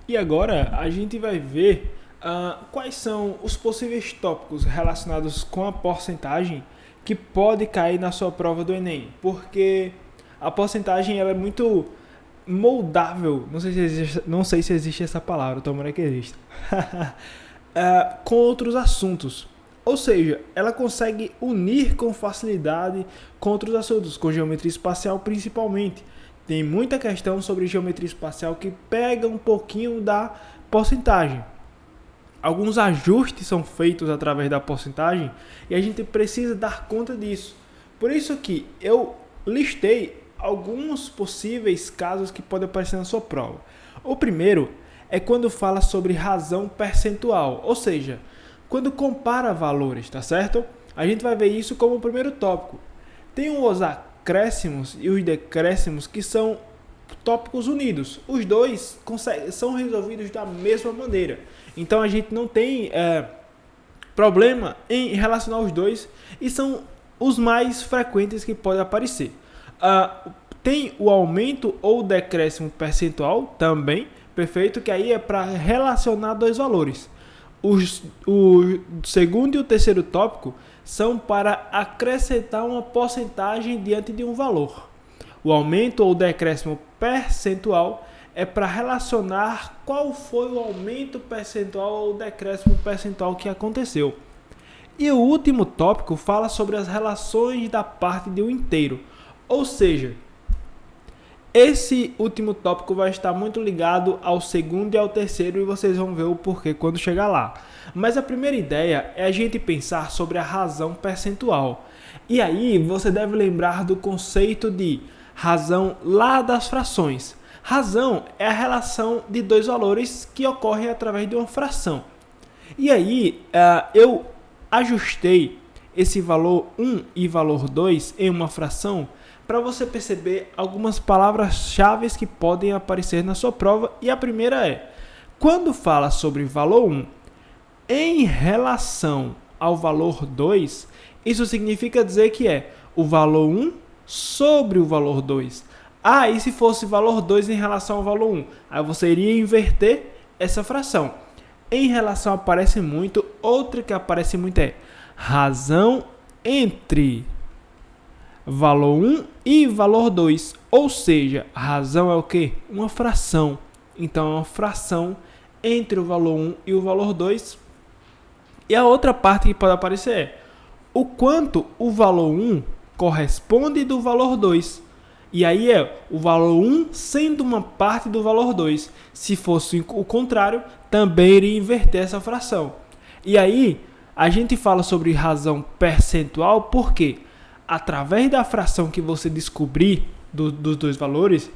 E agora a gente vai ver quais são os possíveis tópicos relacionados com a porcentagem que pode cair na sua prova do Enem, porque a porcentagem ela é muito moldável, não sei se existe essa palavra, tomara que exista, com outros assuntos. Ou seja, ela consegue unir com facilidade com outros assuntos, com geometria espacial principalmente. Tem muita questão sobre geometria espacial que pega um pouquinho da porcentagem. Alguns ajustes são feitos através da porcentagem e a gente precisa dar conta disso. Por isso que eu listei alguns possíveis casos que podem aparecer na sua prova. O primeiro é quando fala sobre razão percentual, ou seja, quando compara valores, tá certo? A gente vai ver isso como o primeiro tópico. Tem os acréscimos e os decréscimos que são tópicos unidos. Os dois são resolvidos da mesma maneira. Então a gente não tem problema em relacionar os dois e são os mais frequentes que podem aparecer. Tem o aumento ou decréscimo percentual também, perfeito, que aí é para relacionar dois valores. O segundo e o terceiro tópico são para acrescentar uma porcentagem diante de um valor. O aumento ou decréscimo percentual é para relacionar qual foi o aumento percentual ou decréscimo percentual que aconteceu. E o último tópico fala sobre as relações da parte de um inteiro. Ou seja, esse último tópico vai estar muito ligado ao segundo e ao terceiro e vocês vão ver o porquê quando chegar lá. Mas a primeira ideia é a gente pensar sobre a razão percentual. E aí você deve lembrar do conceito de razão lá das frações. Razão é a relação de dois valores que ocorrem através de uma fração. E aí eu ajustei esse valor 1 e valor 2 em uma fração para você perceber algumas palavras-chave que podem aparecer na sua prova. E a primeira é, quando fala sobre valor 1 em relação ao valor 2, isso significa dizer que é o valor 1 sobre o valor 2. E se fosse valor 2 em relação ao valor 1? Aí você iria inverter essa fração. Em relação aparece muito, outra que aparece muito é razão entre valor 1 e valor 2, ou seja, a razão é o quê? Uma fração. Então, é uma fração entre o valor 1 e o valor 2. E a outra parte que pode aparecer é o quanto o valor 1 corresponde do valor 2. E aí é o valor 1 sendo uma parte do valor 2. Se fosse o contrário, também iria inverter essa fração. E aí, a gente fala sobre razão percentual porque através da fração que você descobrir dos dois valores,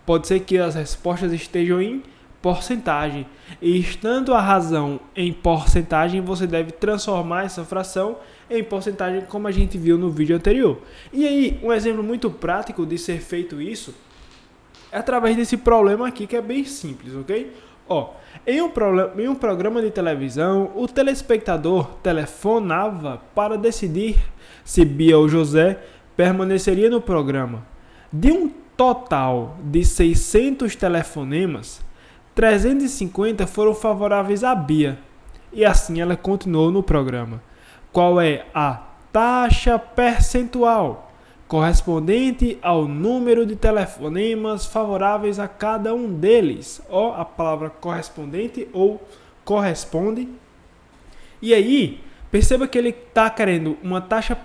pode ser que as respostas estejam em porcentagem. E estando a razão em porcentagem, você deve transformar essa fração em porcentagem, como a gente viu no vídeo anterior. E aí, um exemplo muito prático de ser feito isso é através desse problema aqui, que é bem simples, ok? Em um programa de televisão, o telespectador telefonava para decidir se Bia ou José permaneceria no programa. De um total de 600 telefonemas, 350 foram favoráveis a Bia, e assim ela continuou no programa. Qual é a taxa percentual correspondente ao número de telefonemas favoráveis a cada um deles? A palavra correspondente ou corresponde. E aí, perceba que ele está querendo uma taxa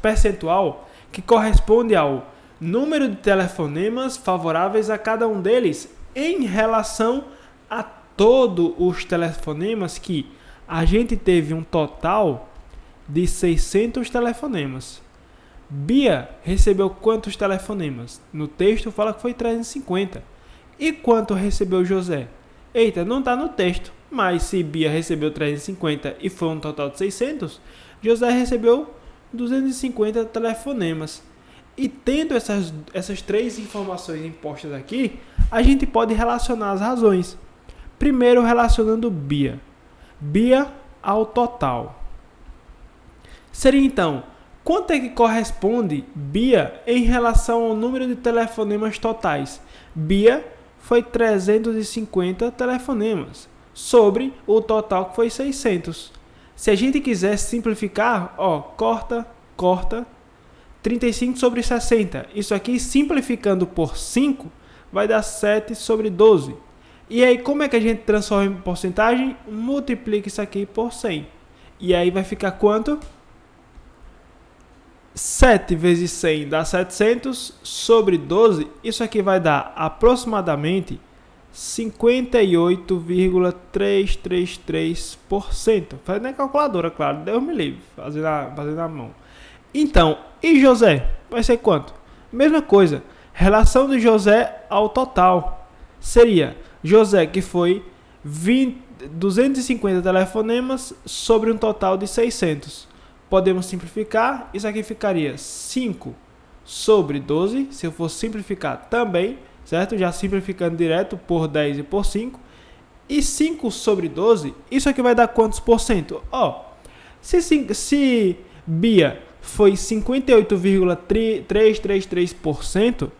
percentual que corresponde ao número de telefonemas favoráveis a cada um deles em relação a todos os telefonemas que a gente teve um total de 600 telefonemas. Bia recebeu quantos telefonemas? No texto fala que foi 350. E quanto recebeu José? Eita, não está no texto. Mas se Bia recebeu 350 e foi um total de 600, José recebeu 250 telefonemas. E tendo essas três informações impostas aqui, a gente pode relacionar as razões. Primeiro, relacionando Bia. Bia ao total. Seria então, quanto é que corresponde Bia em relação ao número de telefonemas totais? Bia foi 350 telefonemas, sobre o total que foi 600. Se a gente quiser simplificar, ó, corta, 35 sobre 60. Isso aqui, simplificando por 5, vai dar 7 sobre 12. E aí, como é que a gente transforma em porcentagem? Multiplica isso aqui por 100. E aí vai ficar quanto? 7 vezes 100 dá 700 sobre 12. Isso aqui vai dar aproximadamente 58,333%. Faz na calculadora, claro. Deus me livre. Fazer na mão. Então, e José? Vai ser quanto? Mesma coisa. Relação de José ao total. Seria José, que foi 250 telefonemas sobre um total de 600. Podemos simplificar. Isso aqui ficaria 5 sobre 12. Se eu for simplificar também, certo? Já simplificando direto por 10 e por 5. E 5 sobre 12, isso aqui vai dar quantos por cento? Ó, se Bia foi 58,333%,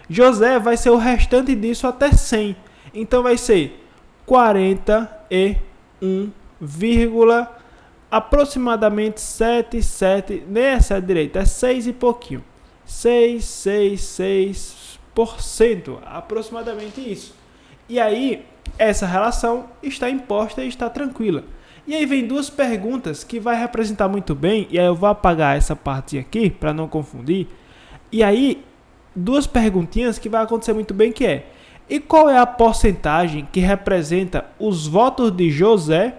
José vai ser o restante disso até 100. Então vai ser 41, aproximadamente 7, nem é 7 direito, é 6 e pouquinho. 6%, aproximadamente isso. E aí, essa relação está imposta e está tranquila. E aí vem duas perguntas que vai representar muito bem, e aí eu vou apagar essa parte aqui para não confundir. E aí, duas perguntinhas que vai acontecer muito bem, que é: e qual é a porcentagem que representa os votos de José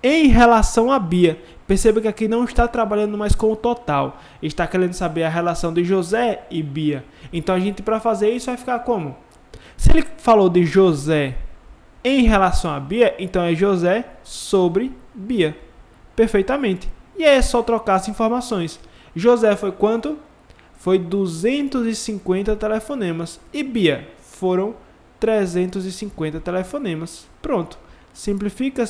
em relação a Bia? Perceba que aqui não está trabalhando mais com o total, está querendo saber a relação de José e Bia. Então a gente, para fazer isso, vai ficar como? Se ele falou de José em relação a Bia, então é José sobre Bia. Perfeitamente. E aí é só trocar as informações. José foi quanto? Foi 250 telefonemas. E Bia foram 350 telefonemas. Pronto. Simplifica.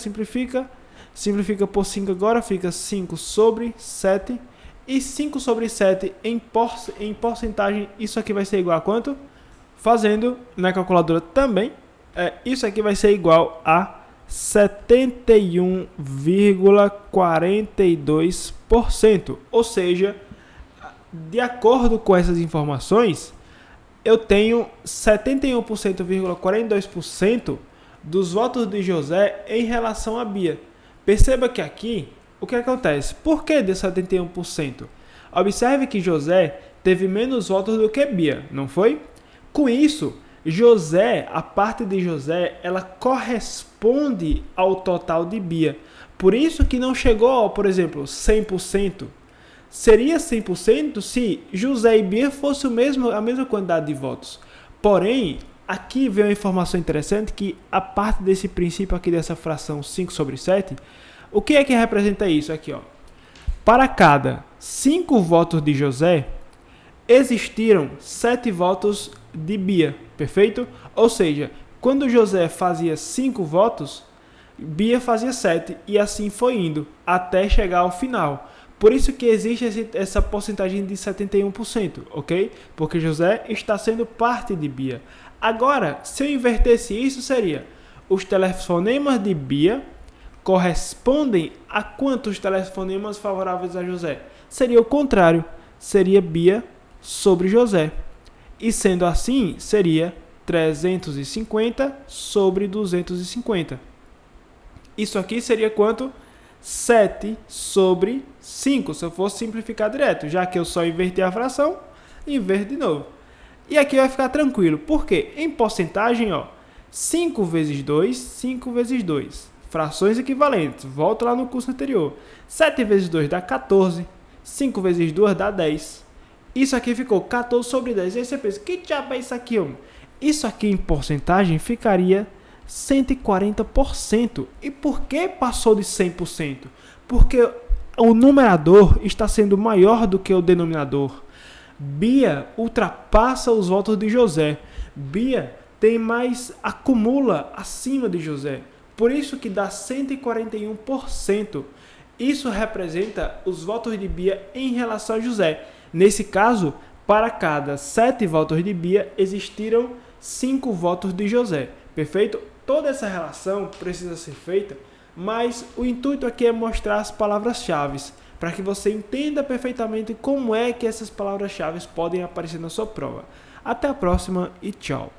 Simplifica por 5 agora, fica 5 sobre 7. E 5 sobre 7 em porcentagem, isso aqui vai ser igual a quanto? Fazendo na calculadora também, isso aqui vai ser igual a 71,42%. Ou seja, de acordo com essas informações, eu tenho 71,42% dos votos de José em relação a Bia. Perceba que aqui, o que acontece? Por que de 71%? Observe que José teve menos votos do que Bia, não foi? Com isso, José, a parte de José, ela corresponde ao total de Bia. Por isso que não chegou, por exemplo, 100%. Seria 100% se José e Bia fossem a mesma quantidade de votos. Porém, aqui vem uma informação interessante que a parte desse princípio aqui dessa fração 5 sobre 7, o que é que representa isso aqui, ó? Para cada 5 votos de José, existiram 7 votos de Bia, perfeito? Ou seja, quando José fazia 5 votos, Bia fazia 7 e assim foi indo até chegar ao final. Por isso que existe essa porcentagem de 71%, ok? Porque José está sendo parte de Bia. Agora, se eu invertesse isso, seria: os telefonemas de Bia correspondem a quantos telefonemas favoráveis a José? Seria o contrário, seria Bia sobre José. E sendo assim, seria 350 sobre 250. Isso aqui seria quanto? 7 sobre 5, se eu fosse simplificar direto. Já que eu só inverti a fração, inverto de novo. E aqui vai ficar tranquilo. Por quê? Em porcentagem, ó, 5 vezes 2, 5 vezes 2. Frações equivalentes. Volta lá no curso anterior. 7 vezes 2 dá 14. 5 vezes 2 dá 10. Isso aqui ficou 14 sobre 10. E aí você pensa, que diabo é isso aqui, homem? Isso aqui em porcentagem ficaria 140%. E por que passou de 100%? Porque o numerador está sendo maior do que o denominador. Bia ultrapassa os votos de José. Bia tem mais, acumula acima de José. Por isso que dá 141%. Isso representa os votos de Bia em relação a José. Nesse caso, para cada 7 votos de Bia, existiram 5 votos de José. Perfeito? Toda essa relação precisa ser feita, mas o intuito aqui é mostrar as palavras-chave, para que você entenda perfeitamente como é que essas palavras-chave podem aparecer na sua prova. Até a próxima e tchau!